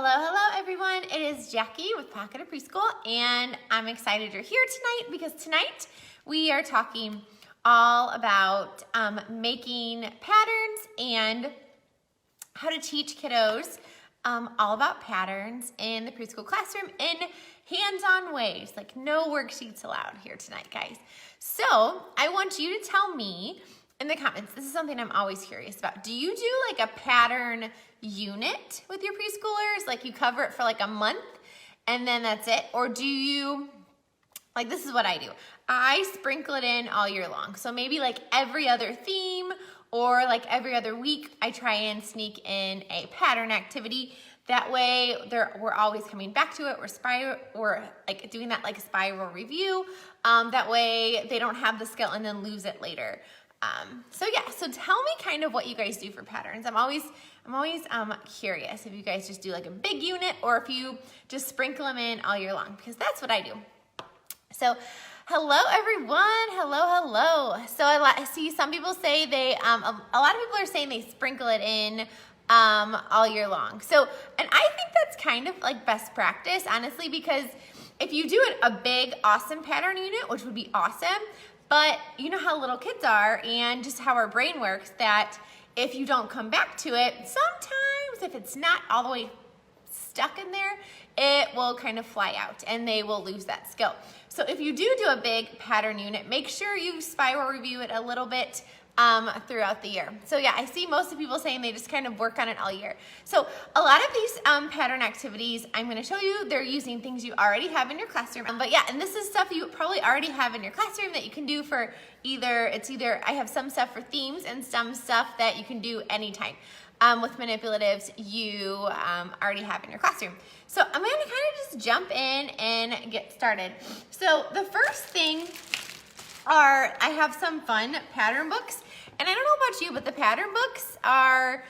Hello everyone. It is Jackie with Pocket of Preschool, and I'm excited you're here tonight because tonight we are talking all about making patterns and how to teach kiddos all about patterns in the preschool classroom in hands-on ways, like no worksheets allowed here tonight, guys. So I want you to tell me in the comments, this is something I'm always curious about. Do you do like a pattern unit with your preschoolers? Like you cover it for like a month and then that's it? Or do you, like this is what I do. I sprinkle it in all year long. So maybe like every other theme or like every other week, I try and sneak in a pattern activity. That way we're always coming back to it. We're like doing that like a spiral review. That way they don't have the skill and then lose it later. So tell me kind of what you guys do for patterns. I'm always curious if you guys just do like a big unit or if you just sprinkle them in all year long, because that's what I do. So hello everyone, hello. So I see some people say they, a lot of people are saying they sprinkle it in all year long. So, and I think that's kind of like best practice, honestly, because if you do a big, awesome pattern unit, which would be awesome, but you know how little kids are and just how our brain works, that if you don't come back to it, sometimes if it's not all the way stuck in there, it will kind of fly out and they will lose that skill. So if you do a big pattern unit, make sure you spiral review it a little bit throughout the year. So yeah, I see most of people saying they just kind of work on it all year. So a lot of these pattern activities, I'm going to show you, they're using things you already have in your classroom. But yeah, and this is stuff you probably already have in your classroom that you can do for either I have some stuff for themes and some stuff that you can do anytime. With manipulatives you already have in your classroom. So I'm going to kind of just jump in and get started. So the first thing I have some fun pattern books. And I don't know about you, but the pattern books I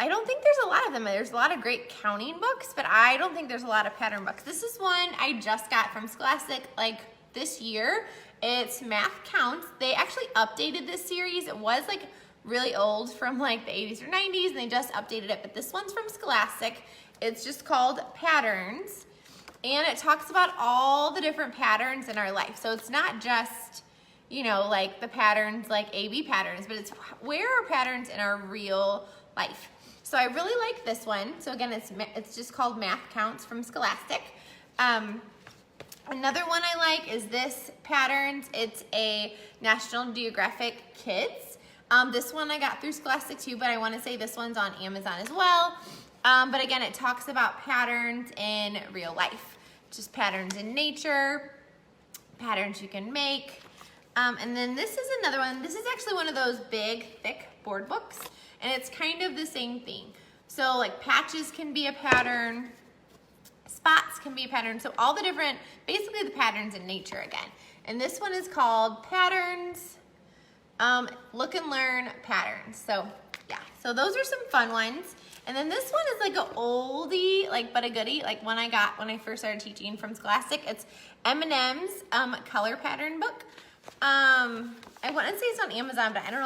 don't think there's a lot of them. There's a lot of great counting books, but I don't think there's a lot of pattern books. This is one I just got from Scholastic like this year. It's Math Counts. They actually updated this series. It was like really old from like the 80s or 90s, and they just updated it, but this one's from Scholastic. It's just called Patterns, and it talks about all the different patterns in our life. So it's not just, you know, like the patterns like AB patterns, but it's where are patterns in our real life. So I really like this one. So again, it's just called Math Counts from Scholastic. Another one I like is this Patterns. It's a National Geographic Kids. This one I got through Scholastic too, but I want to say this one's on Amazon as well. But again, it talks about patterns in real life, just patterns in nature, patterns you can make. And then this is another one. This is actually one of those big, thick board books, and it's kind of the same thing. So like patches can be a pattern, spots can be a pattern. So all the different, basically the patterns in nature again. And this one is called Patterns, Look and Learn Patterns. So yeah, so those are some fun ones. And then this one is like an oldie, like but a goodie, like one I got when I first started teaching from Scholastic. It's M&M's color pattern book. I want to say it's on Amazon, but I don't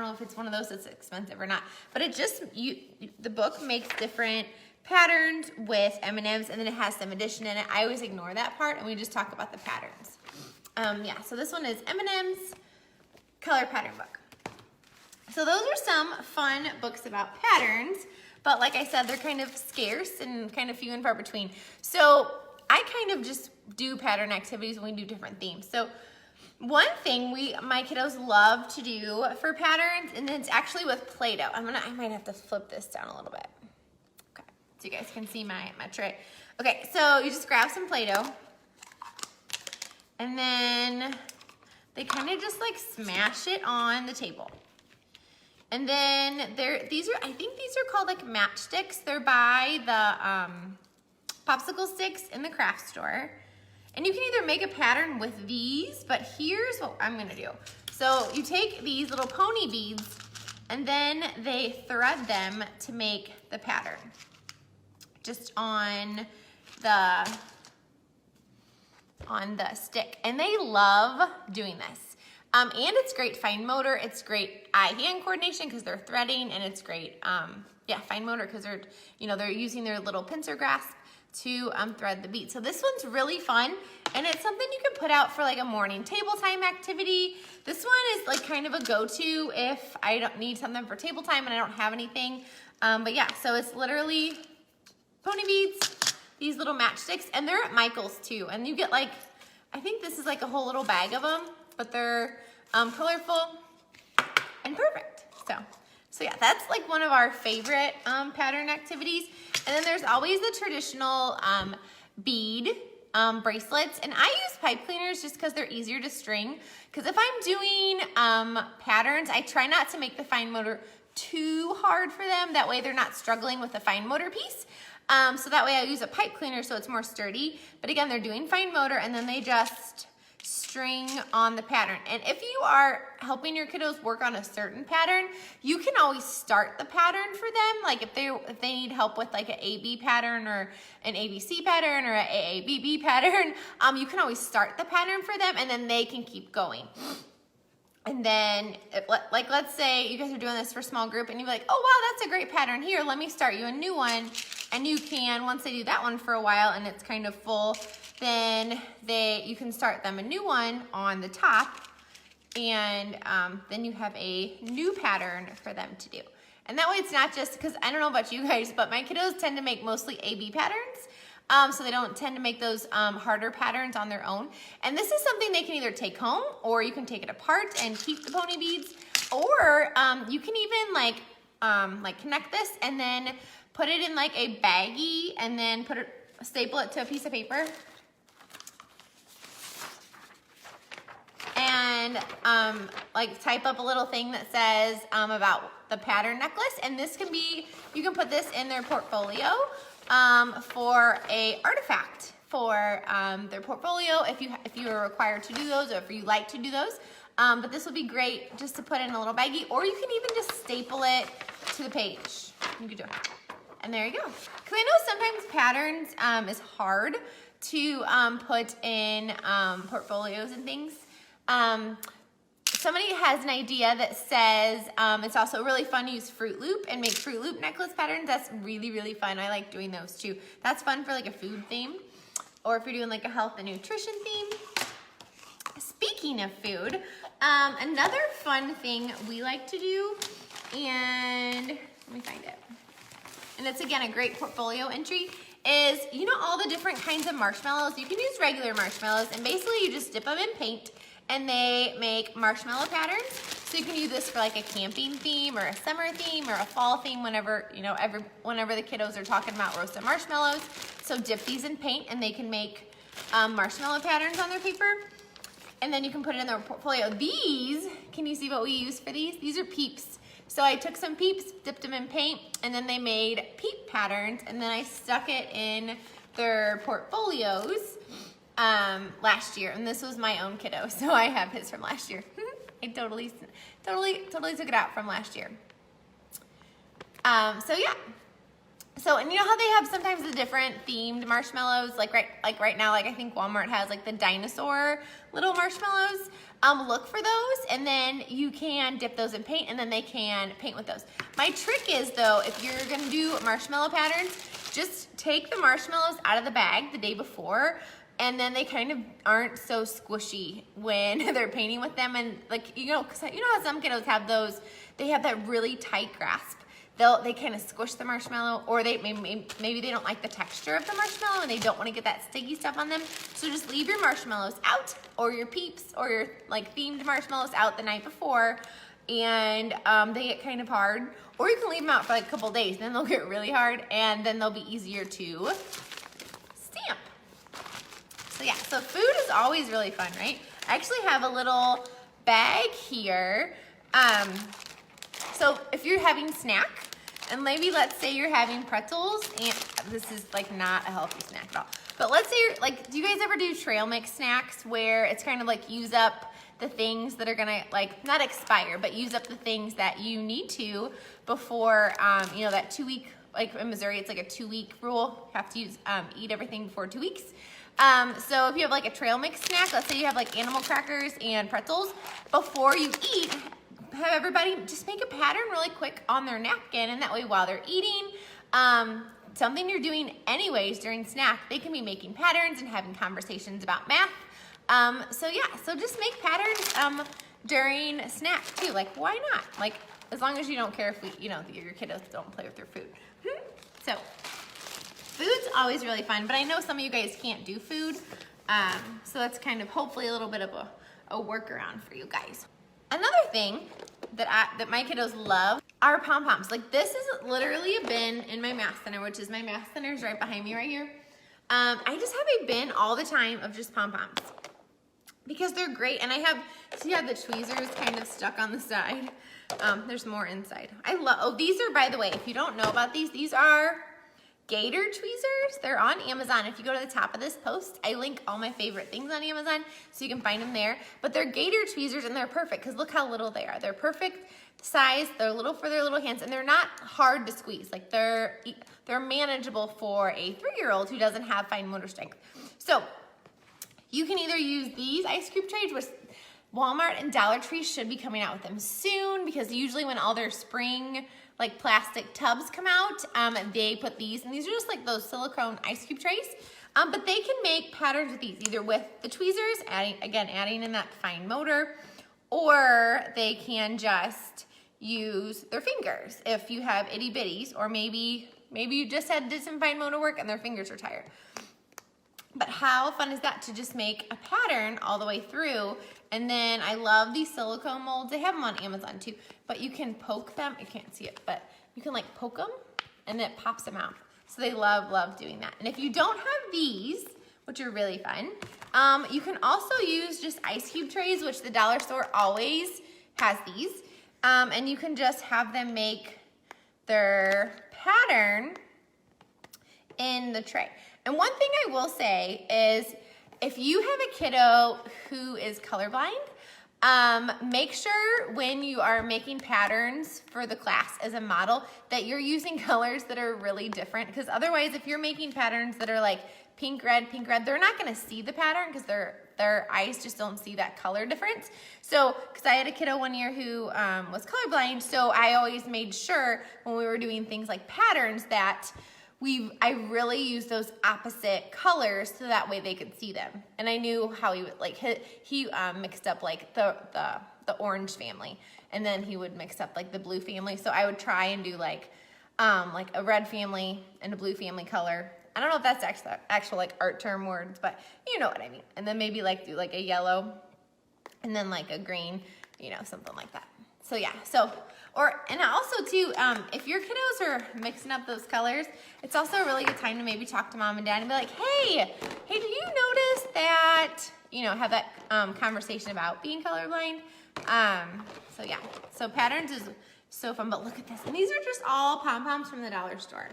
know if it's one of those that's expensive or not. But it just the book makes different patterns with M&Ms, and then it has some addition in it. I always ignore that part, and we just talk about the patterns. Yeah, so this one is M&M's color pattern book. So those are some fun books about patterns, but like I said, they're kind of scarce and kind of few and far between. So I kind of just do pattern activities when we do different themes. So one thing my kiddos love to do for patterns, and it's actually with Play-Doh. I might have to flip this down a little bit. Okay, so you guys can see my tray. Okay, so you just grab some Play-Doh, and then they kind of just like smash it on the table. And then I think these are called like matchsticks. They're by the popsicle sticks in the craft store. And you can either make a pattern with these, but here's what I'm gonna do. So you take these little pony beads and then they thread them to make the pattern. Just on the stick. And they love doing this. And it's great fine motor. It's great eye-hand coordination because they're threading, and it's great, fine motor because they're, they're using their little pincer grasp to thread the bead. So this one's really fun, and it's something you can put out for like a morning table time activity. This one is like kind of a go-to if I don't need something for table time and I don't have anything. But yeah, so it's literally pony beads, these little matchsticks, and they're at Michael's too. And you get like, I think this is like a whole little bag of them, but they're colorful and perfect. So yeah, that's like one of our favorite pattern activities. And then there's always the traditional bead bracelets. And I use pipe cleaners just because they're easier to string. Because if I'm doing patterns, I try not to make the fine motor too hard for them. That way they're not struggling with the fine motor piece. So that way I use a pipe cleaner so it's more sturdy. But again, they're doing fine motor, and then they just string on the pattern. And if you are helping your kiddos work on a certain pattern, you can always start the pattern for them. Like if they need help with like an AB pattern or an ABC pattern or an AABB pattern, you can always start the pattern for them, and then they can keep going. And then, like, let's say you guys are doing this for small group, and you're like, oh, wow, that's a great pattern. Here, let me start you a new one. And you can, once they do that one for a while and it's kind of full, then you can start them a new one on the top, and then you have a new pattern for them to do. And that way it's not just, because I don't know about you guys, but my kiddos tend to make mostly AB patterns. So they don't tend to make those harder patterns on their own. And this is something they can either take home, or you can take it apart and keep the pony beads, or you can even like connect this and then put it in like a baggie, and then staple it to a piece of paper. And like type up a little thing that says about the pattern necklace. And this can be, you can put this in their portfolio for a artifact for their portfolio if you are required to do those, or if you like to do those. But this would be great just to put in a little baggie, or you can even just staple it to the page. You could do it. And there you go. Because I know sometimes patterns is hard to put in portfolios and things. Somebody has an idea that says it's also really fun to use Fruit Loop and make Fruit Loop necklace patterns. That's really, really fun. I like doing those too. That's fun for like a food theme, or if you're doing like a health and nutrition theme. Speaking of food, another fun thing we like to do, and let me find it, and it's again a great portfolio entry, is all the different kinds of marshmallows. You can use regular marshmallows, and basically you just dip them in paint, and they make marshmallow patterns. So you can use this for like a camping theme or a summer theme or a fall theme whenever, whenever the kiddos are talking about roasted marshmallows. So dip these in paint, and they can make marshmallow patterns on their paper. And then you can put it in their portfolio. These, can you see what we use for these? These are peeps. So I took some peeps, dipped them in paint, and then they made peep patterns, and then I stuck it in their portfolios last year. And this was my own kiddo, so I have his from last year. I totally took it out from last year. So yeah. So, and you know how they have sometimes the different themed marshmallows, like right now, like I think Walmart has like the dinosaur little marshmallows. Look for those, and then you can dip those in paint, and then they can paint with those. My trick is though, if you're gonna do marshmallow patterns, just take the marshmallows out of the bag the day before, and then they kind of aren't so squishy when they're painting with them. And like, cause how some kiddos have those, they have that really tight grasp. They kind of squish the marshmallow, or maybe they don't like the texture of the marshmallow and they don't want to get that sticky stuff on them. So just leave your marshmallows out, or your peeps or your like themed marshmallows out the night before, and they get kind of hard. Or you can leave them out for like a couple days, then they'll get really hard, and then they'll be easier to stamp. So yeah, so food is always really fun, right? I actually have a little bag here. So if you're having snack, and maybe let's say you're having pretzels, and this is like not a healthy snack at all, but let's say you're like, do you guys ever do trail mix snacks where it's kind of like use up the things that are gonna like not expire, but use up the things that you need to before that 2 week, like in Missouri it's like a 2 week rule, you have to eat everything before 2 weeks. So if you have like a trail mix snack, let's say you have like animal crackers and pretzels, before you eat, have everybody just make a pattern really quick on their napkin, and that way while they're eating, something you're doing anyways during snack, they can be making patterns and having conversations about math. So yeah, so just make patterns during snack too. Like, why not? Like, as long as you don't care if your kiddos don't play with their food. So food's always really fun, but I know some of you guys can't do food. So that's kind of hopefully a little bit of a workaround for you guys. Another thing that my kiddos love are Pom Poms. Like, this is literally a bin in my math center, which is my math center is right behind me right here. I just have a bin all the time of just Pom Poms because they're great. And I have, see how the tweezers kind of stuck on the side? There's more inside. These are, by the way, if you don't know about these are gator tweezers. They're on Amazon. If you go to the top of this post, I link all my favorite things on Amazon so you can find them there. But they're gator tweezers and they're perfect because look how little they are. They're perfect size. They're little for their little hands and they're not hard to squeeze. Like they're manageable for a 3-year-old who doesn't have fine motor strength. So you can either use these ice cube trays, which Walmart and Dollar Tree should be coming out with them soon because usually when all their spring like plastic tubs come out, they put these, and these are just like those silicone ice cube trays. But they can make patterns with these, either with the tweezers, adding in that fine motor, or they can just use their fingers if you have itty bitties, or maybe you just did some fine motor work and their fingers are tired. But how fun is that to just make a pattern all the way through? And then I love these silicone molds. They have them on Amazon too, but you can poke them. I can't see it, but you can like poke them and it pops them out. So they love doing that. And if you don't have these, which are really fun, you can also use just ice cube trays, which the dollar store always has these. And you can just have them make their pattern in the tray. And one thing I will say is if you have a kiddo who is colorblind, make sure when you are making patterns for the class as a model that you're using colors that are really different, because otherwise if you're making patterns that are like pink, red, they're not gonna see the pattern because their eyes just don't see that color difference. So, because I had a kiddo one year who was colorblind, so I always made sure when we were doing things like patterns that I really used those opposite colors so that way they could see them. And I knew how he would, like, he mixed up like the orange family, and then he would mix up like the blue family. So I would try and do like a red family and a blue family color. I don't know if that's actual like art term words, but you know what I mean. And then maybe like do like a yellow and then like a green, something like that. So yeah, and also too, if your kiddos are mixing up those colors, it's also a really good time to maybe talk to mom and dad and be like, hey, did you notice that, have that conversation about being colorblind? So yeah, so patterns is so fun, but look at this. And these are just all pom-poms from the dollar store.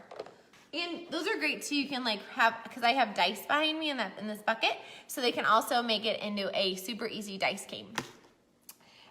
And those are great too. You can like because I have dice behind me in this bucket, so they can also make it into a super easy dice game.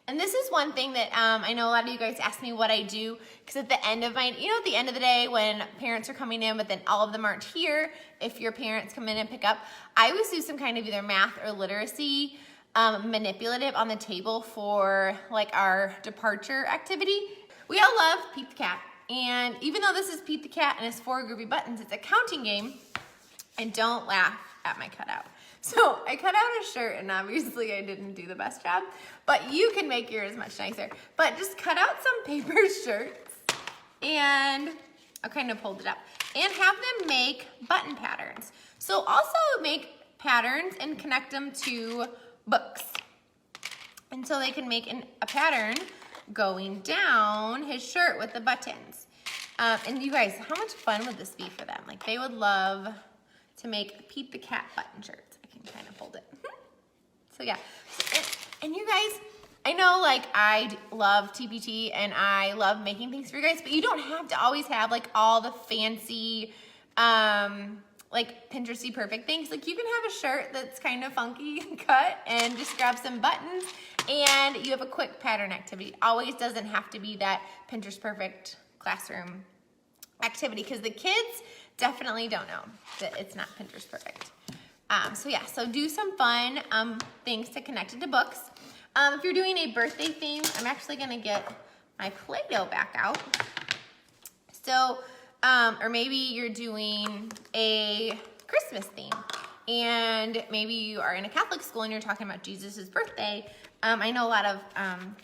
And this is one thing that I know a lot of you guys ask me what I do, because at the end of at the end of the day when parents are coming in, but then all of them aren't here, if your parents come in and pick up, I always do some kind of either math or literacy manipulative on the table for like our departure activity. We all love Pete the Cat. And even though this is Pete the Cat and his 4 groovy buttons, it's a counting game. And don't laugh at my cutout. So I cut out a shirt, and obviously I didn't do the best job, but you can make yours much nicer. But just cut out some paper shirts, and I'll kind of hold it up, and have them make button patterns. So also make patterns and connect them to books. And so they can make a pattern going down his shirt with the buttons. And you guys, how much fun would this be for them? Like, they would love to make Pete the Cat button shirts. I can kind of hold it. So yeah, and you guys, I know like I love TPT and I love making things for you guys, but you don't have to always have like all the fancy, like Pinteresty perfect things. Like you can have a shirt that's kind of funky cut and just grab some buttons and you have a quick pattern activity. It always doesn't have to be that Pinterest perfect classroom activity, because the kids definitely don't know that it's not Pinterest perfect. So yeah, so do some fun things to connect it to books. If you're doing a birthday theme, I'm actually gonna get my Play-Doh back out. So, or maybe you're doing a Christmas theme, and maybe you are in a Catholic school and you're talking about Jesus' birthday. I know a lot of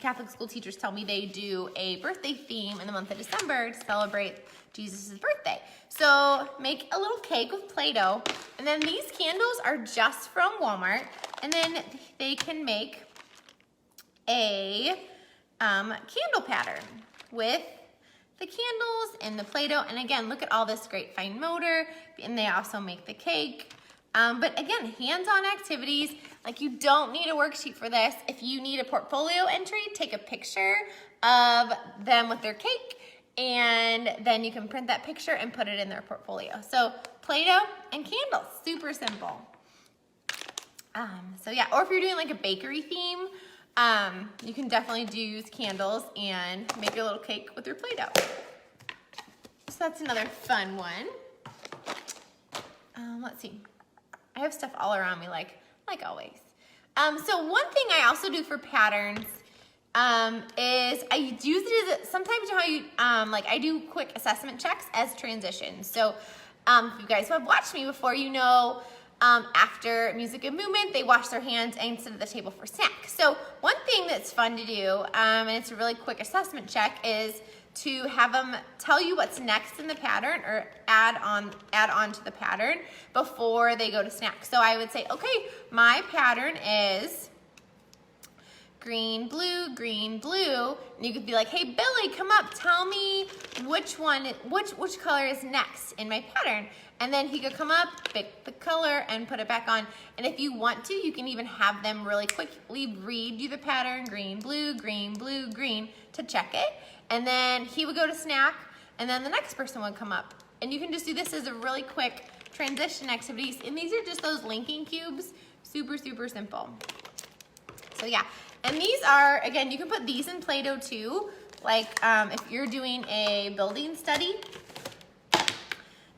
Catholic school teachers tell me they do a birthday theme in the month of December to celebrate Jesus' birthday. So make a little cake with Play-Doh, and then these candles are just from Walmart, and then they can make a candle pattern with the candles and the Play-Doh. And again, look at all this great fine motor, and they also make the cake. But again, hands-on activities, like you don't need a worksheet for this. If you need a portfolio entry, take a picture of them with their cake, and then you can print that picture and put it in their portfolio. So Play-Doh and candles, super simple. So yeah, or if you're doing like a bakery theme, you can definitely use candles and make a little cake with your Play-Doh. So that's another fun one. Let's see. I have stuff all around me like always. So one thing I also do for patterns is I use it as sometimes you know how you like I do quick assessment checks as transitions. So if you guys have watched me before, you know after music and movement, they wash their hands and sit at the table for snack. So one thing that's fun to do, and it's a really quick assessment check, is to have them tell you what's next in the pattern or add on to the pattern before they go to snack. So I would say, okay, my pattern is green, blue, and you could be like, hey, Billy, come up, tell me which color is next in my pattern. And then he could come up, pick the color, and put it back on. And if you want to, you can even have them really quickly read you the pattern, green, blue, green, to check it. And then he would go to snack, and then the next person would come up. And you can just do this as a really quick transition activities. And these are just those linking cubes, super, super simple. So yeah, and these are, again, you can put these in Play-Doh too, like if you're doing a building study.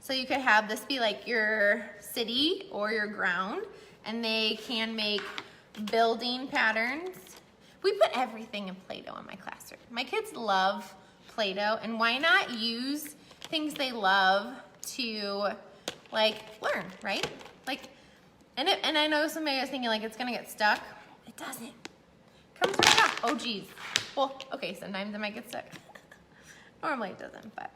So you could have this be like your city or your ground, and they can make building patterns. We put everything in Play-Doh in my classroom. My kids love Play-Doh, and why not use things they love to like learn, right? Like, and I know somebody was thinking like it's gonna get stuck. It doesn't. It comes right off. Oh geez. Well, okay, sometimes it might get stuck. Normally it doesn't, but.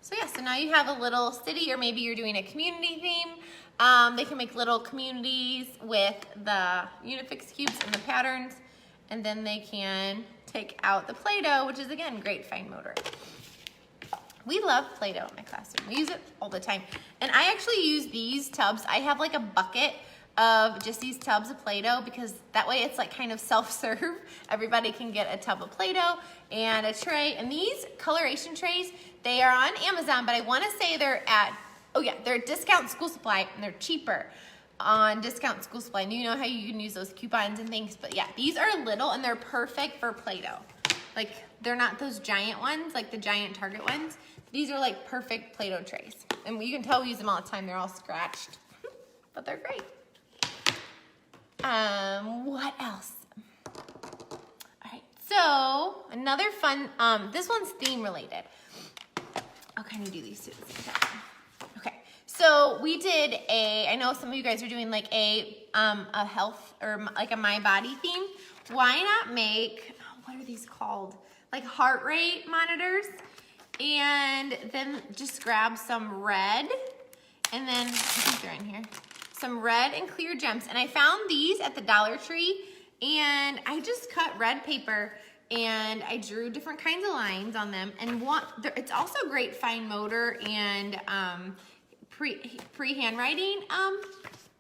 So yeah, so now you have a little city, or maybe you're doing a community theme. They can make little communities with the Unifix cubes and the patterns, and then they can take out the Play-Doh, which is again, great fine motor. We love Play-Doh in my classroom. We use it all the time. And I actually use these tubs. I have like a bucket of just these tubs of Play-Doh, because that way it's like kind of self-serve. Everybody can get a tub of Play-Doh and a tray. And these coloration trays, they are on Amazon, but I want to say they're at, oh yeah, they're at Discount School Supply, and they're cheaper on Discount School Supply. And you know how you can use those coupons and things, but yeah, these are little and they're perfect for Play-Doh. Like, they're not those giant ones, like the giant Target ones. These are like perfect Play-Doh trays. And you can tell we use them all the time. They're all scratched, but they're great. What else? All right, so another fun, this one's theme related. I'll kind of do these two at the same time. Okay, so we did I know some of you guys are doing like a health or like a My Body theme. Why not make, what are these called? Like heart rate monitors. And then just grab some red, and then, I think they're in here, some red and clear gems. And I found these at the Dollar Tree, and I just cut red paper and I drew different kinds of lines on them. And it's also great fine motor and pre-handwriting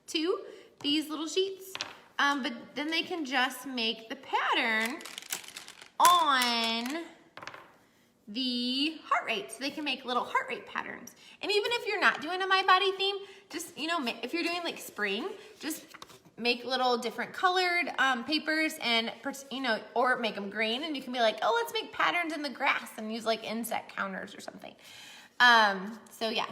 too, these little sheets. But then they can just make the pattern on the heart rate. So they can make little heart rate patterns. And even if you're not doing a My Body theme, just, you know, if you're doing like spring, just make little different colored papers and, you know, or make them green, and you can be like, oh, let's make patterns in the grass and use like insect counters or something. So yeah.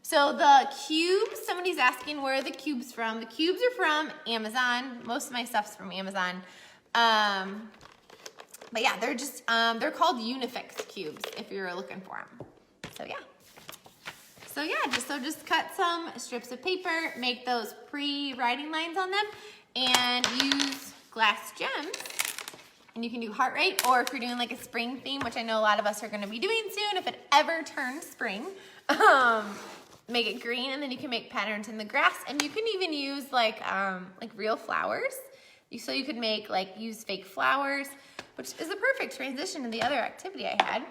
So the cubes, somebody's asking where are the cubes from. The cubes are from Amazon. Most of my stuff's from Amazon. But yeah, they're just, they're called Unifix cubes if you're looking for them. So yeah. So yeah, just cut some strips of paper, make those pre-writing lines on them, and use glass gems. And you can do heart rate, or if you're doing like a spring theme, which I know a lot of us are gonna be doing soon, if it ever turns spring, make it green, and then you can make patterns in the grass, and you can even use like real flowers. So you could make use fake flowers, which is a perfect transition to the other activity I had.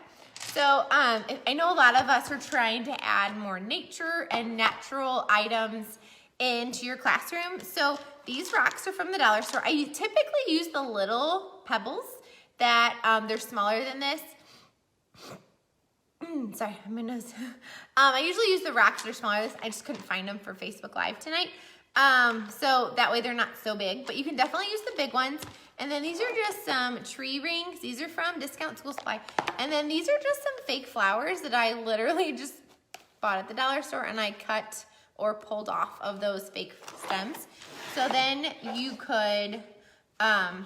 So I know a lot of us are trying to add more nature and natural items into your classroom. So these rocks are from the dollar store. I typically use the little pebbles that they're smaller than this. Sorry, my nose. I usually use the rocks that are smaller than this. I just couldn't find them for Facebook Live tonight. So that way they're not so big, but you can definitely use the big ones. And then these are just some tree rings. These are from Discount School Supply. And then these are just some fake flowers that I literally just bought at the dollar store, and I cut or pulled off of those fake stems. So then you could,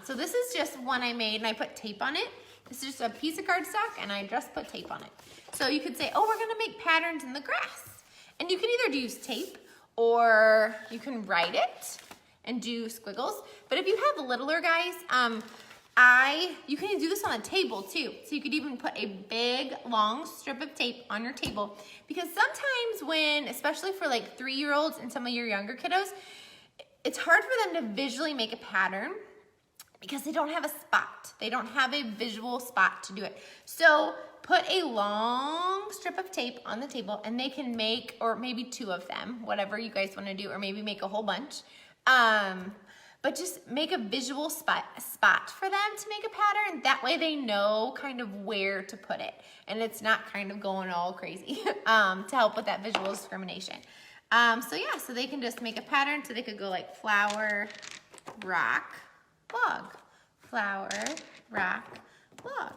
so this is just one I made and I put tape on it. This is just a piece of cardstock and I just put tape on it. So you could say, oh, we're gonna make patterns in the grass. And you can either use tape or you can write it and do squiggles. But if you have littler guys, you can do this on the table too. So you could even put a big long strip of tape on your table, because sometimes when, especially for like 3-year-olds and some of your younger kiddos, it's hard for them to visually make a pattern because they don't have a spot. They don't have a visual spot to do it. So put a long strip of tape on the table and they can make, or maybe 2 of them, whatever you guys want to do, or maybe make a whole bunch. But just make a visual spot for them to make a pattern. That way they know kind of where to put it. And it's not kind of going all crazy to help with that visual discrimination. So yeah, so they can just make a pattern. So they could go like flower, rock, log, flower, rock, log.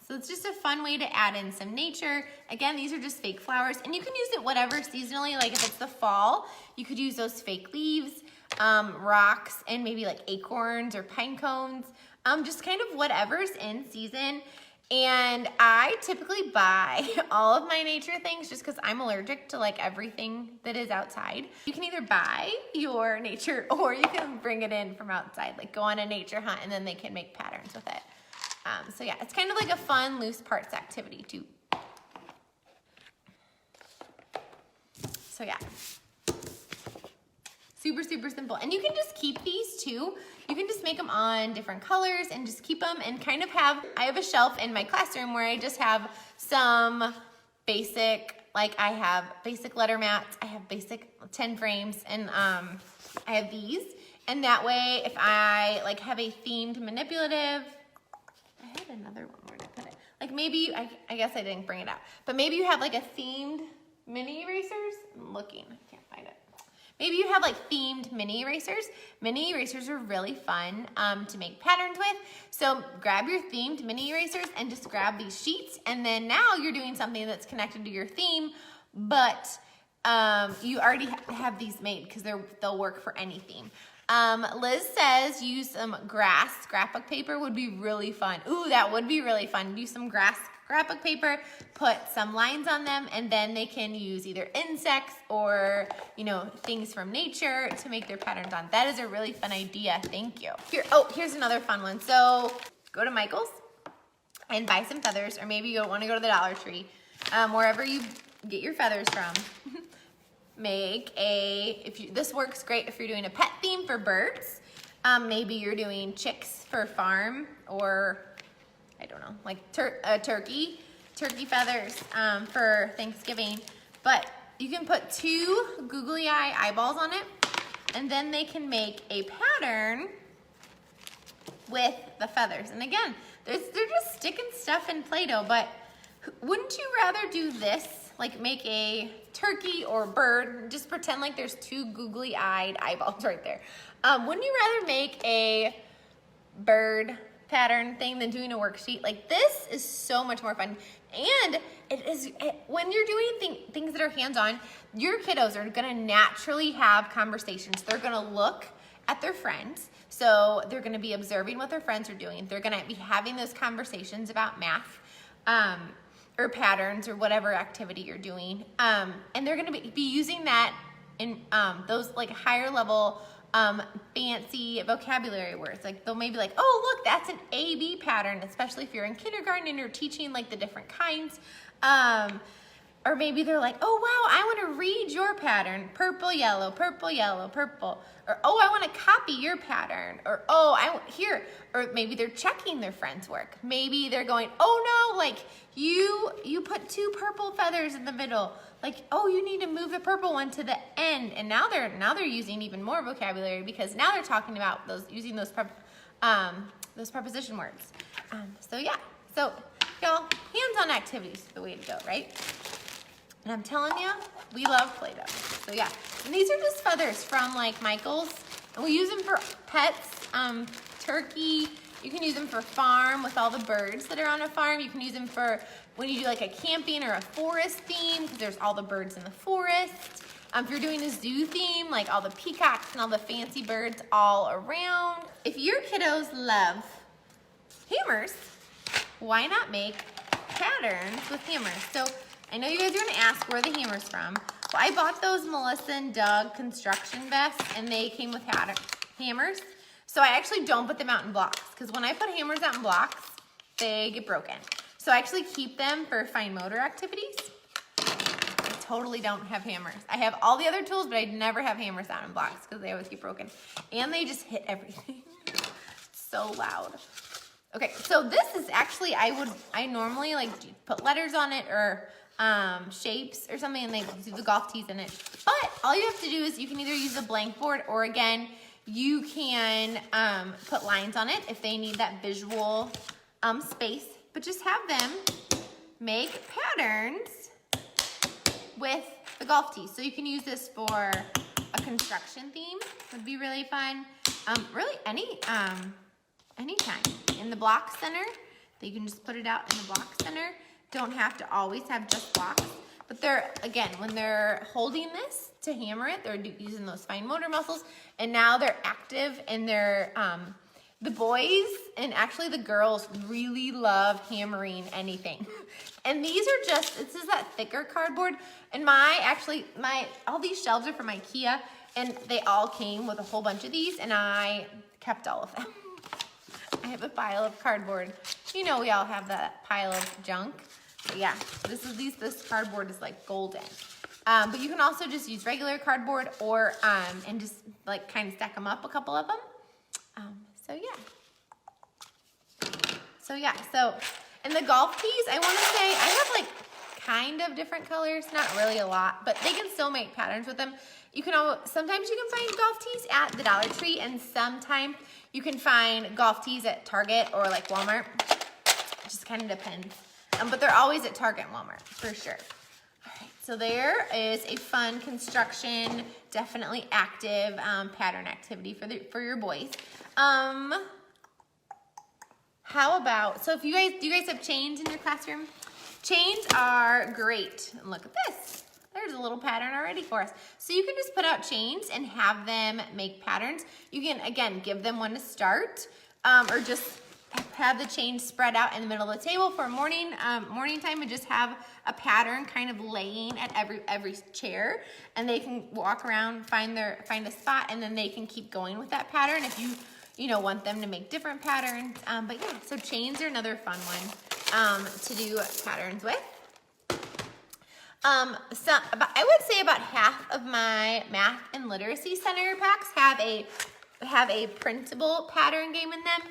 So it's just a fun way to add in some nature. Again, these are just fake flowers, and you can use it whatever seasonally. Like if it's the fall, you could use those fake leaves, rocks, and maybe like acorns or pine cones, just kind of whatever's in season. And I typically buy all of my nature things just because I'm allergic to like everything that is outside. You can either buy your nature or you can bring it in from outside, like go on a nature hunt and then they can make patterns with it. So yeah, it's kind of like a fun loose parts activity too. So yeah, super, super simple. And you can just keep these too. You can just make them on different colors and just keep them and kind of have, I have a shelf in my classroom where I just have some basic, like I have basic letter mats, I have basic 10 frames, and I have these. And that way, if I like have a themed manipulative, I had another one, where did I put it? Like maybe, I guess I didn't bring it out, but maybe you have like a themed mini erasers. I'm looking, I can't find it. Maybe you have like themed mini erasers. Mini erasers are really fun to make patterns with. So grab your themed mini erasers and just grab these sheets, and then now you're doing something that's connected to your theme, but you already have these made because they'll work for any theme. Liz says use some grass scrapbook paper would be really fun. Ooh, that would be really fun. Use some grass scrapbook paper, put some lines on them, and then they can use either insects or, you know, things from nature to make their patterns on. That is a really fun idea. Thank you. Here's another fun one. So go to Michael's and buy some feathers, or maybe you want to go to the Dollar Tree, wherever you get your feathers from. Make this works great if you're doing a pet theme for birds. Maybe you're doing chicks for farm, or I don't know, like turkey feathers for Thanksgiving. But you can put 2 googly eye eyeballs on it, and then they can make a pattern with the feathers. And again, they're just sticking stuff in Play-Doh, but wouldn't you rather do this? Like make a turkey or bird, just pretend like there's 2 googly-eyed eyeballs right there. Wouldn't you rather make a bird pattern thing than doing a worksheet? Like this is so much more fun. And when you're doing things that are hands-on, your kiddos are gonna naturally have conversations. They're gonna look at their friends. So they're gonna be observing what their friends are doing. They're gonna be having those conversations about math or patterns or whatever activity you're doing. And they're gonna be using that in those like higher level fancy vocabulary words. Like they'll maybe like, oh look, that's an A-B pattern, especially if you're in kindergarten and you're teaching like the different kinds. Or maybe they're like, oh wow, I want to read your pattern, purple, yellow, purple. Or oh, I want to copy your pattern. Or oh, here. Or maybe they're checking their friends' work. Maybe they're going, oh no, like you put 2 purple feathers in the middle. Like, oh, you need to move the purple one to the end. And now they're using even more vocabulary because now they're talking about using those preposition words. So yeah, so y'all, hands-on activities is the way to go, right? And I'm telling you, we love Play-Doh. So yeah, and these are just feathers from like Michael's, and we use them for pets, turkey. You can use them for farm with all the birds that are on a farm. You can use them for when you do like a camping or a forest theme, because there's all the birds in the forest. If you're doing a zoo theme, like all the peacocks and all the fancy birds all around. If your kiddos love hammers, why not make patterns with hammers? So I know you guys are gonna ask where the hammer's from. Well, I bought those Melissa and Doug construction vests and they came with hammers. So I actually don't put them out in blocks because when I put hammers out in blocks, they get broken. So I actually keep them for fine motor activities. I totally don't have hammers. I have all the other tools, but I never have hammers out in blocks because they always get broken. And they just hit everything. So loud. Okay, so this is actually, I normally like put letters on it or shapes or something, and they do the golf tees in it. But all you have to do is you can either use a blank board or again, you can put lines on it if they need that visual space. But just have them make patterns with the golf tees. So you can use this for a construction theme, would be really fun. Really anytime. In the block center, you can just put it out in the block center. Don't have to always have just blocks. But they're, again, when they're holding this to hammer it, they're using those fine motor muscles. And now they're active and they're, the boys and actually the girls really love hammering anything. And these are just, this is that thicker cardboard. And all these shelves are from IKEA and they all came with a whole bunch of these and I kept all of them. I have a pile of cardboard. You know, we all have that pile of junk. But yeah, this cardboard is like golden. But you can also just use regular cardboard or, and just like kind of stack them up, a couple of them. So and the golf tees, I want to say, I have like kind of different colors, not really a lot, but they can still make patterns with them. Sometimes you can find golf tees at the Dollar Tree and sometimes you can find golf tees at Target or like Walmart. It just kind of depends. But they're always at Target and Walmart, for sure. All right, so there is a fun construction, definitely active pattern activity for your boys. How about, so do you guys have chains in your classroom? Chains are great. And look at this. There's a little pattern already for us. So you can just put out chains and have them make patterns. You can, again, give them one to start or just have the chains spread out in the middle of the table for morning time and just have a pattern kind of laying at every chair, and they can walk around, find a spot, and then they can keep going with that pattern if you want them to make different patterns. But yeah, so chains are another fun one to do patterns with. I would say about half of my math and literacy center packs have a printable pattern game in them.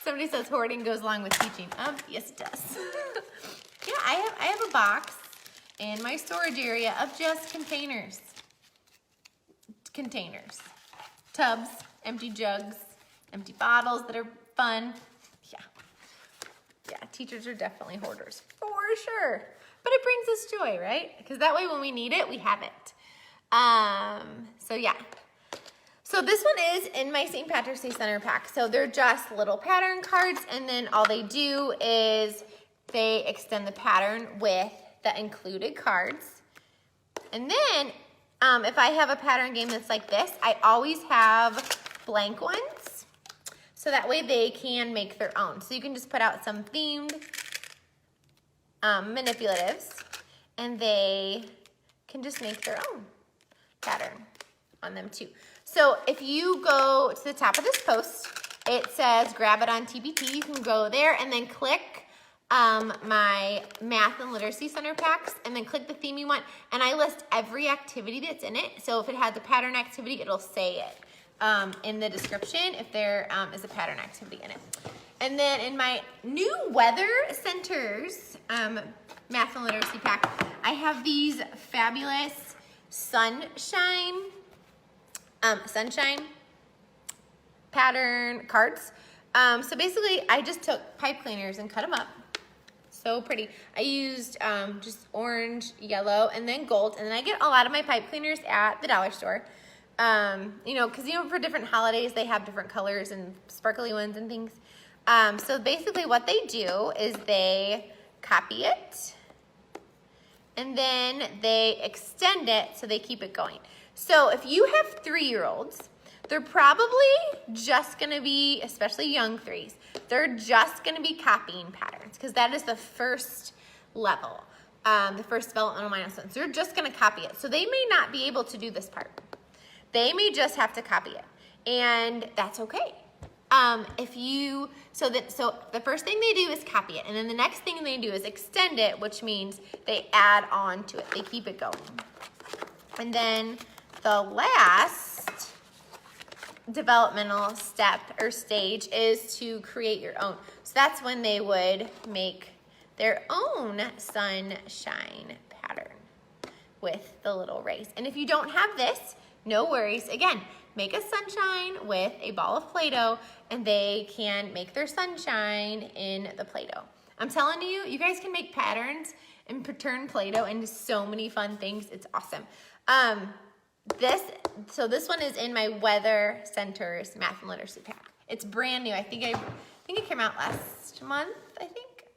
Somebody says hoarding goes along with teaching. Yes it does. Yeah, I have a box in my storage area of just containers. Tubs, empty jugs, empty bottles that are fun. Yeah, teachers are definitely hoarders, for sure. But it brings us joy, right? Because that way when we need it, we have it. So yeah. So this one is in my St. Patrick's Day Center pack. So they're just little pattern cards, and then all they do is they extend the pattern with the included cards. And then if I have a pattern game that's like this, I always have blank ones, so that way they can make their own. So you can just put out some themed manipulatives, and they can just make their own pattern on them too. So if you go to the top of this post, it says grab it on TBT. You can go there and then click my Math and Literacy Center packs, and then click the theme you want, and I list every activity that's in it. So if it has a pattern activity, it'll say it in the description if there is a pattern activity in it. And then in my new Weather Centers Math and Literacy pack, I have these fabulous sunshine pattern cards. So basically I just took pipe cleaners and cut them up. So pretty. I used just orange, yellow, and then gold. And then I get a lot of my pipe cleaners at the dollar store. You know, because for different holidays, they have different colors and sparkly ones and things. So basically what they do is they copy it, and then they extend it so they keep it going. So if you have 3-year-olds, they're probably just gonna be, especially young 3s, they're just gonna be copying patterns, because that is the first level, the first developmental milestones. They're just gonna copy it. So they may not be able to do this part. They may just have to copy it, and that's okay. So the first thing they do is copy it, and then the next thing they do is extend it, which means they add on to it. They keep it going. And then the last developmental step or stage is to create your own. So that's when they would make their own sunshine pattern with the little rays. And if you don't have this, no worries. Again, make a sunshine with a ball of Play-Doh, and they can make their sunshine in the Play-Doh. I'm telling you, you guys can make patterns and turn Play-Doh into so many fun things. It's awesome. So this one is in my Weather Centers Math and Literacy pack. It's brand new. I think it came out last month,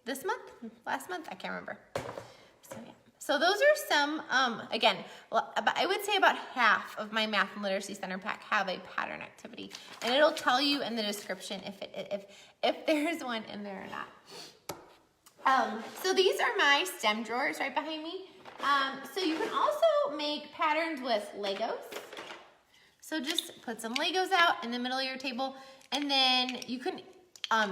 This month? Last month? I can't remember. So yeah. So those are some, again, I would say about half of my Math and Literacy Center pack have a pattern activity. And it'll tell you in the description if there's one in there or not. So these are my stem drawers right behind me. So you can also make patterns with Legos. So just put some Legos out in the middle of your table, and then you can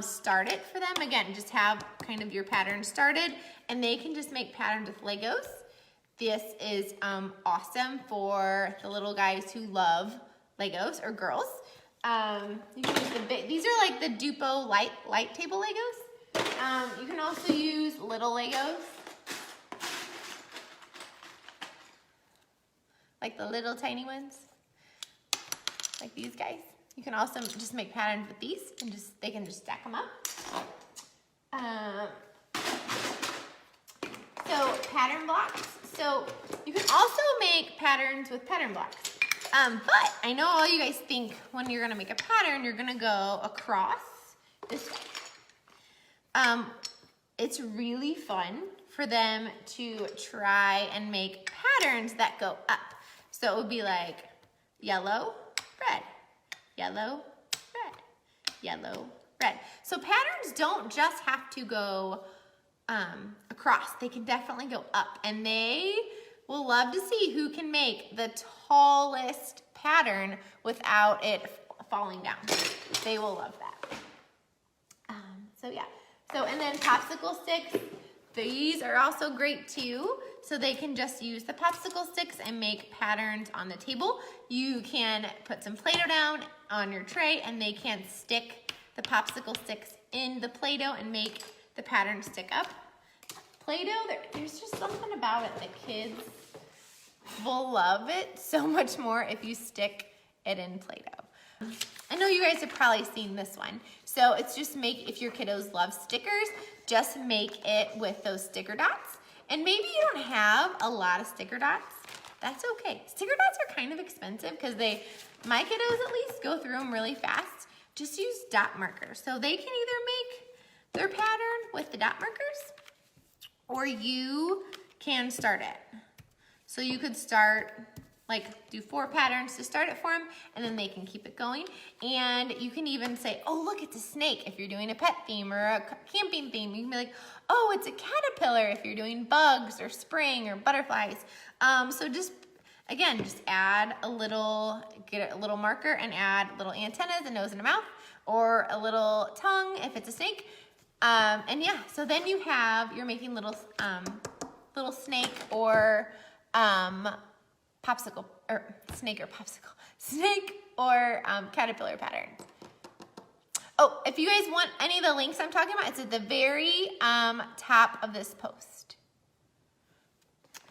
start it for them. Again, just have kind of your pattern started, and they can just make patterns with Legos. This is awesome for the little guys who love Legos, or girls. You can use these are like the Dupo light table Legos. You can also use little Legos, like the little tiny ones, like these guys. You can also just make patterns with these, and they can just stack them up. So pattern blocks. So you can also make patterns with pattern blocks. But I know all you guys think when you're gonna make a pattern, you're gonna go across this way. It's really fun for them to try and make patterns that go up. So it would be like yellow, red, yellow, red, yellow, red. So patterns don't just have to go across. They can definitely go up, and they will love to see who can make the tallest pattern without it falling down. They will love that. So yeah. So, and then popsicle sticks. These are also great too. So they can just use the popsicle sticks and make patterns on the table. You can put some Play-Doh down on your tray, and they can stick the popsicle sticks in the Play-Doh and make the pattern stick up. Play-Doh, there's just something about it that kids will love it so much more if you stick it in Play-Doh. I know you guys have probably seen this one. So it's just if your kiddos love stickers, just make it with those sticker dots. And maybe you don't have a lot of sticker dots, that's okay. Sticker dots are kind of expensive because my kiddos at least go through them really fast. Just use dot markers. So they can either make their pattern with the dot markers, or you can start it. So you could start, like do 4 patterns to start it for them, and then they can keep it going. And you can even say, oh, look, it's a snake if you're doing a pet theme or a camping theme. You can be like, oh, it's a caterpillar if you're doing bugs or spring or butterflies. So just, again, just add a little, get a little marker and add little antennas, a nose and a mouth, or a little tongue if it's a snake. And yeah, so then you're making little snake or popsicle, or snake or caterpillar pattern. Oh, if you guys want any of the links I'm talking about, it's at the very top of this post.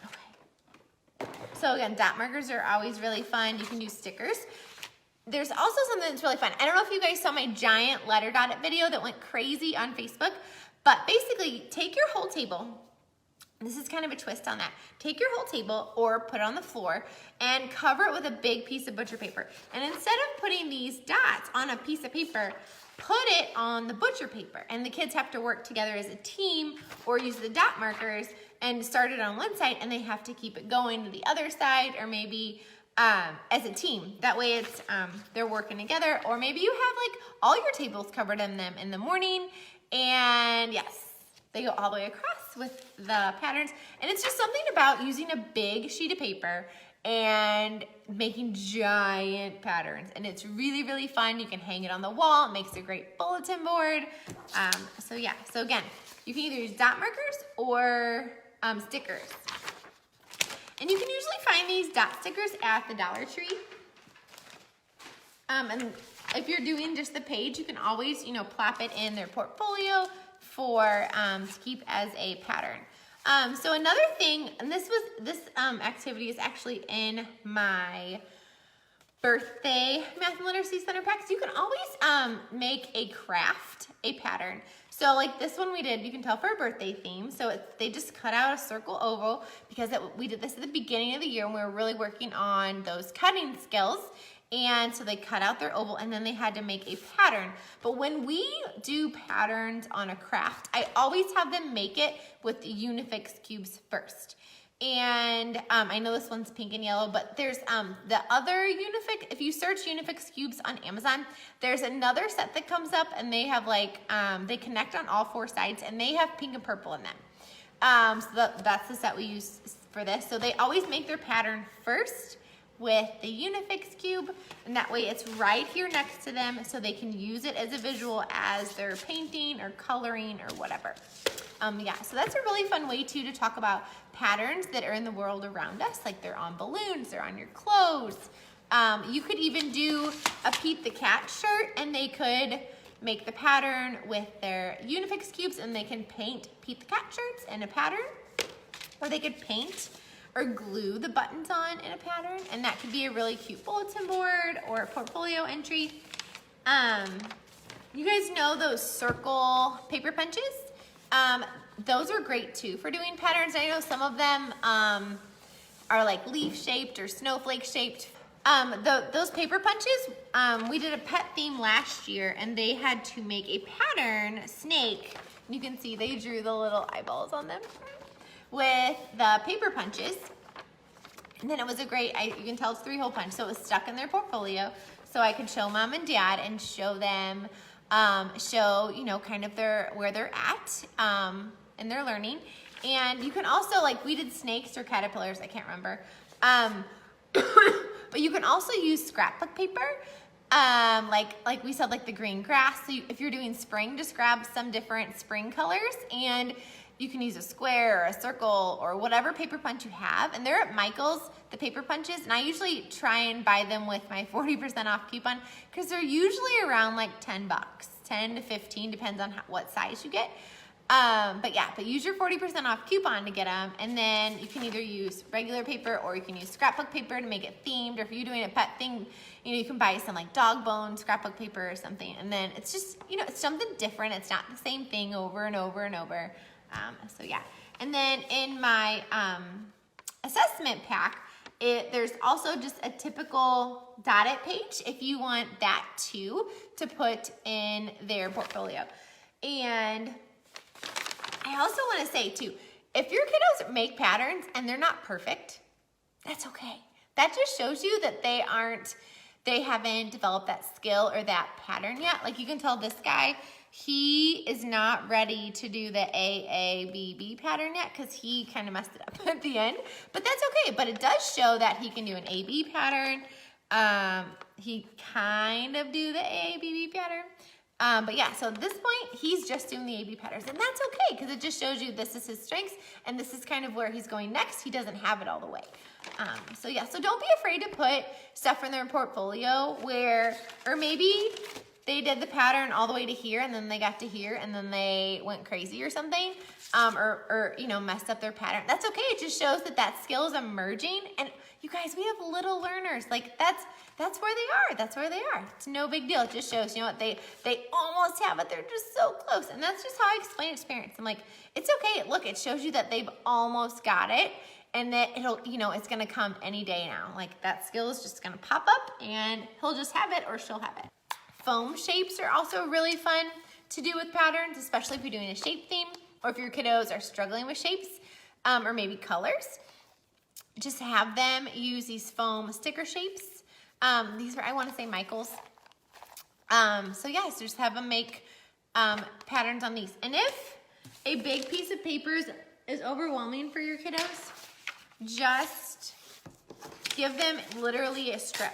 Okay. So again, dot markers are always really fun. You can use stickers. There's also something that's really fun. I don't know if you guys saw my giant letter dot it video that went crazy on Facebook, but basically take your whole table. This is kind of a twist on that. Take your whole table or put it on the floor and cover it with a big piece of butcher paper. And instead of putting these dots on a piece of paper, put it on the butcher paper. And the kids have to work together as a team or use the dot markers and start it on one side, and they have to keep it going to the other side, or maybe as a team. That way it's they're working together. Or maybe you have like all your tables covered in them in the morning, and yes, they go all the way across with the patterns. And it's just something about using a big sheet of paper and making giant patterns. And it's really, really fun. You can hang it on the wall. It makes a great bulletin board. So yeah, so again, you can either use dot markers or stickers. And you can usually find these dot stickers at the Dollar Tree. And if you're doing just the page, you can always, plop it in their portfolio for to keep as a pattern. So another thing, and this activity is actually in my birthday math and literacy center practice. You can always make a craft, a pattern. So like this one we did, you can tell for a birthday theme. So they just cut out a circle oval because we did this at the beginning of the year when we were really working on those cutting skills. And so they cut out their oval and then they had to make a pattern. But when we do patterns on a craft, I always have them make it with the Unifix cubes first. And I know this one's pink and yellow, but there's the other Unifix. If you search Unifix cubes on Amazon, there's another set that comes up, and they have like, they connect on all 4 sides, and they have pink and purple in them. So that's the set we use for this. So they always make their pattern first with the Unifix cube, and that way it's right here next to them so they can use it as a visual as they're painting or coloring or whatever. Yeah, so that's a really fun way too to talk about patterns that are in the world around us, like they're on balloons, they're on your clothes. You could even do a Pete the Cat shirt, and they could make the pattern with their Unifix cubes, and they can paint Pete the Cat shirts in a pattern, or they could paint or glue the buttons on in a pattern, and that could be a really cute bulletin board or a portfolio entry. You guys know those circle paper punches? Those are great too for doing patterns. I know some of them are like leaf shaped or snowflake shaped. Those paper punches, we did a pet theme last year, and they had to make a pattern snake. You can see they drew the little eyeballs on them with the paper punches. And then it was a great, you can tell it's 3-hole punch, so it was stuck in their portfolio. So I could show mom and dad and show them, kind of where they're at in their learning. And you can also, like we did snakes or caterpillars, I can't remember. But you can also use scrapbook paper. Like we said, like the green grass. So if you're doing spring, just grab some different spring colors, and you can use a square or a circle or whatever paper punch you have. And they're at Michael's, the paper punches, and I usually try and buy them with my 40% off coupon because they're usually around like 10 bucks, 10 to 15, depends on what size you get. But use your 40% off coupon to get them, and then you can either use regular paper or you can use scrapbook paper to make it themed, or if you're doing a pet thing, you can buy some like dog bone scrapbook paper or something, and then it's just, it's something different. It's not the same thing over and over and over. So yeah, and then in my assessment pack, There's also just a typical dotted page if you want that too to put in their portfolio. And I also want to say too, if your kiddos make patterns and they're not perfect, that's okay. That just shows you that they haven't developed that skill or that pattern yet. Like you can tell this guy, he is not ready to do the AABB pattern yet because he kind of messed it up at the end, but that's okay. But it does show that he can do an AB pattern. He kind of do the AABB pattern. But yeah, so at this point, he's just doing the AB patterns, and that's okay because it just shows you this is his strengths and this is kind of where he's going next. He doesn't have it all the way. So yeah, so don't be afraid to put stuff in their portfolio or maybe they did the pattern all the way to here and then they got to here and then they went crazy or something, or you know, messed up their pattern. That's okay. It just shows that skill is emerging. And you guys, we have little learners. Like that's where they are. That's where they are. It's no big deal. It just shows, you know what, they almost have it. They're just so close. And that's just how I explain it to parents. I'm like, it's okay. Look, it shows you that they've almost got it and that it'll, you know, it's going to come any day now. Like that skill is just going to pop up and he'll just have it or she'll have it. Foam shapes are also really fun to do with patterns, especially if you're doing a shape theme or if your kiddos are struggling with shapes or maybe colors. Just have them use these foam sticker shapes. These are, I want to say, Michael's. So yeah, so just have them make patterns on these. And if a big piece of paper is overwhelming for your kiddos, just give them literally a strip.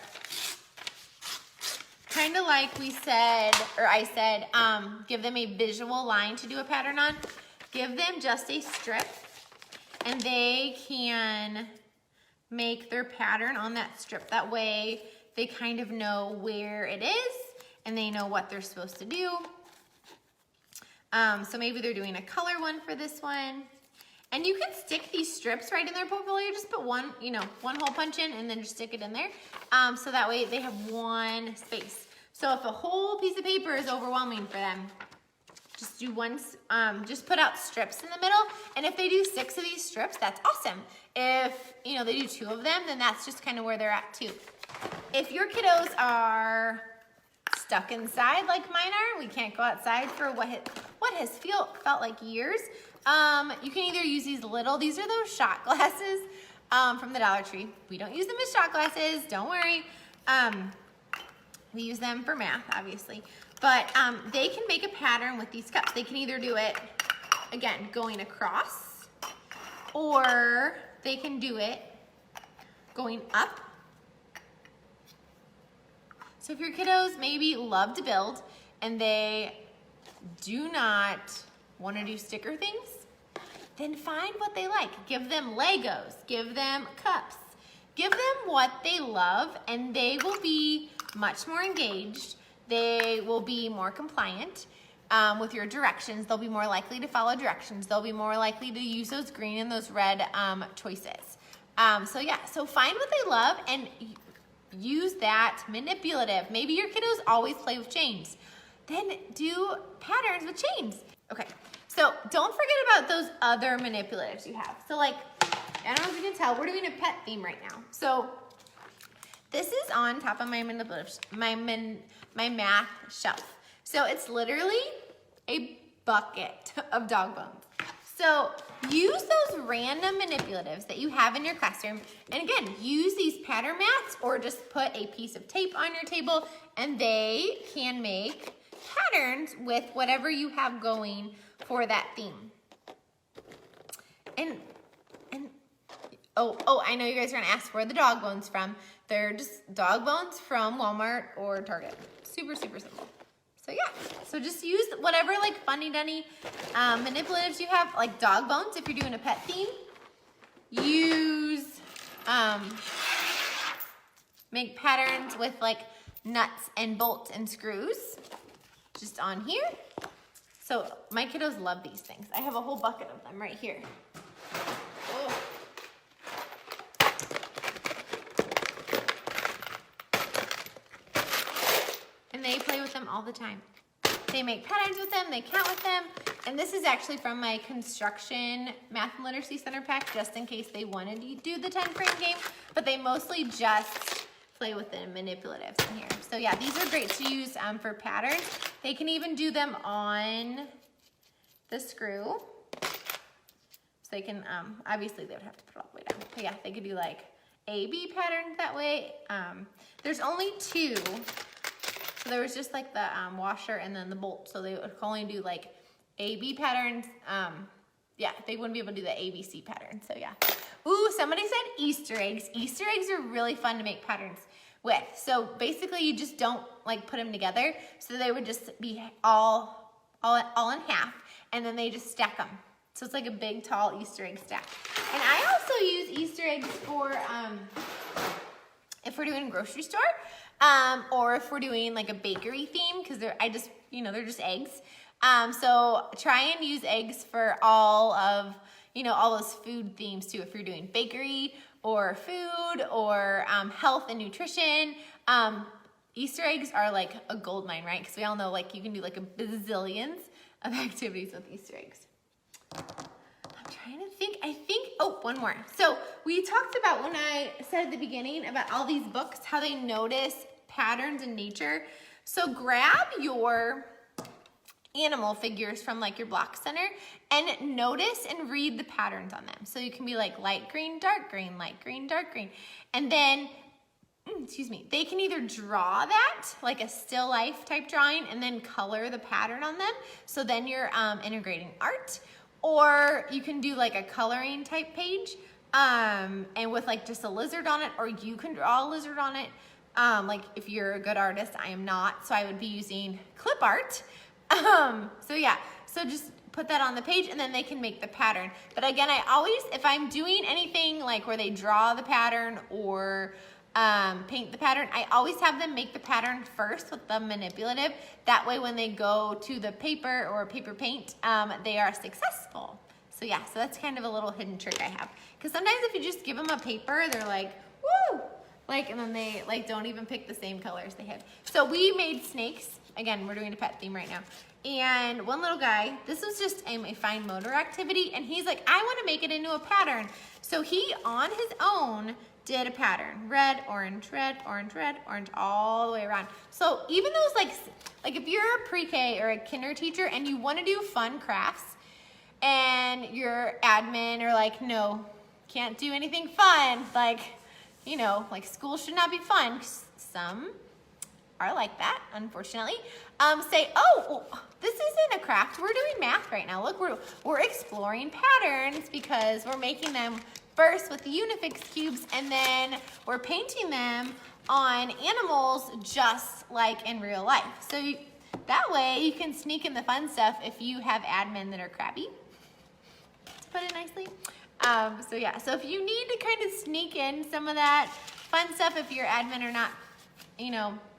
Kind of like we said, or I said, give them a visual line to do a pattern on. Give them just a strip and they can make their pattern on that strip. That way they kind of know where it is and they know what they're supposed to do. So maybe they're doing a color one for this one. And you can stick these strips right in their portfolio. Just put one, you know, one hole punch in and then just stick it in there. So that way they have one space. So if a whole piece of paper is overwhelming for them, just do one, just put out strips in the middle. And if they do 6 of these strips, that's awesome. If, you know, they do 2 of them, then that's just kind of where they're at too. If your kiddos are stuck inside like mine are, we can't go outside for what has felt like years, you can either use these these are those shot glasses from the Dollar Tree. We don't use them as shot glasses, don't worry. We use them for math, obviously. But they can make a pattern with these cups. They can either do it, again, going across, or they can do it going up. So if your kiddos maybe love to build and they do not want to do sticker things, then find what they like. Give them Legos, give them cups, give them what they love, and they will be much more engaged. They will be more compliant with your directions. They'll be more likely to follow directions. They'll be more likely to use those green and those red choices. So yeah, so find what they love and use that manipulative. Maybe your kiddos always play with chains. Then do patterns with chains. Okay, so don't forget about those other manipulatives you have. So like, I don't know if you can tell, we're doing a pet theme right now. So this is on top of my manipulatives, my math shelf. So it's literally a bucket of dog bones. So use those random manipulatives that you have in your classroom. And again, use these pattern mats or just put a piece of tape on your table and they can make patterns with whatever you have going for that theme. And oh, I know you guys are gonna ask where the dog bones from. They're just dog bones from Walmart or Target. Super, super simple. So yeah, so just use whatever like funny-dunny manipulatives you have, like dog bones if you're doing a pet theme. Use, make patterns with like nuts and bolts and screws just on here. So my kiddos love these things. I have a whole bucket of them right here. Oh. And they play with them all the time. They make patterns with them, they count with them, And this is actually from my construction math and literacy center pack, just in case they wanted to do the 10 frame game, but they mostly just play with the manipulatives in here. So yeah, these are great to use for patterns. They can even do them on the screw. So they can, obviously they would have to put it all the way down. But yeah, they could do like A-B patterns that way. There's only 2. So there was just like the washer and then the bolt. So they would only do like A-B patterns. Yeah, they wouldn't be able to do the ABC pattern, so yeah. Ooh, somebody said Easter eggs. Easter eggs are really fun to make patterns with. So basically you just don't like put them together. So they would just be all in half, and then they just stack them. So it's like a big, tall Easter egg stack. And I also use Easter eggs for if we're doing a grocery store, or if we're doing like a bakery theme, because they're just eggs. So try and use eggs for all of, all those food themes too. If you're doing bakery or food or health and nutrition, Easter eggs are like a gold mine, right? Because we all know like you can do like a bazillions of activities with Easter eggs. I'm trying to think, oh, one more. So we talked about, when I said at the beginning about all these books, how they notice patterns in nature. So grab your animal figures from like your block center and notice and read the patterns on them. So you can be like light green, dark green, light green, dark green. And then, they can either draw that, like a still life type drawing, and then color the pattern on them. So then you're integrating art. Or you can do like a coloring type page, and with like just a lizard on it, or you can draw a lizard on it. Like if you're a good artist, I am not, so I would be using clip art. So yeah, so just put that on the page and then they can make the pattern. But again, I always, if I'm doing anything like where they draw the pattern or paint the pattern, I always have them make the pattern first with the manipulative. That way when they go to the paper or paper paint, they are successful. So yeah, so that's kind of a little hidden trick I have. Because sometimes if you just give them a paper, they're like, woo! Like, and then they like don't even pick the same colors they had. So we made snakes. Again, we're doing a pet theme right now. And one little guy, this was just a fine motor activity, and he's like, I want to make it into a pattern. So he, on his own, did a pattern. Red, orange, red, orange, red, orange, all the way around. So even those like if you're a pre-K or a kinder teacher and you want to do fun crafts and your admin are like, no, can't do anything fun, like, like school should not be fun. Some are like that, unfortunately. Say, oh, well, this isn't a craft. We're doing math right now. Look, we're exploring patterns because we're making them first with the Unifix cubes, and then we're painting them on animals just like in real life. So that way you can sneak in the fun stuff if you have admin that are crabby, to put it nicely. So yeah, so if you need to kind of sneak in some of that fun stuff, if your admin are not,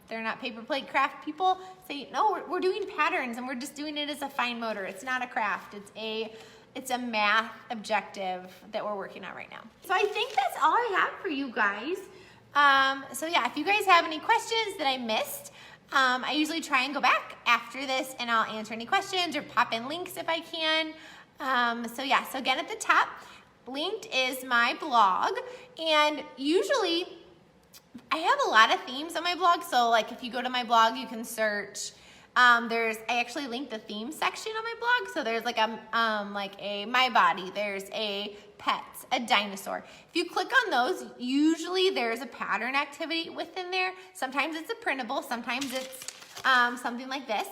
they're not paper plate craft people, say, no, we're doing patterns and we're just doing it as a fine motor. It's not a craft, it's a math objective that we're working on right now. So I think that's all I have for you guys. So yeah, if you guys have any questions that I missed, I usually try and go back after this and I'll answer any questions or pop in links if I can. So yeah, so again at the top, linked is my blog, and usually I have a lot of themes on my blog. So like if you go to my blog, you can search, I actually linked the theme section on my blog. So there's like a my body, there's a pets, a dinosaur. If you click on those, usually there's a pattern activity within there. Sometimes it's a printable, sometimes it's something like this.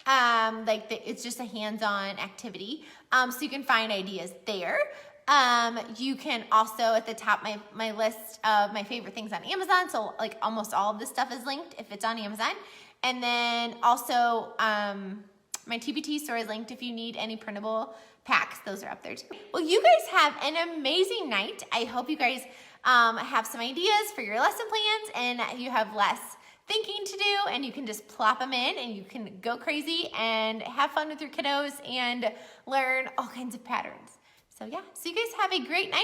It's just a hands-on activity. So you can find ideas there. You can also, at the top, my list of my favorite things on Amazon. So like almost all of this stuff is linked if it's on Amazon. And then also my TBT store is linked if you need any printable packs. Those are up there too. Well, you guys have an amazing night. I hope you guys have some ideas for your lesson plans and you have less thinking to do, and you can just plop them in and you can go crazy and have fun with your kiddos and learn all kinds of patterns. So yeah, so you guys have a great night.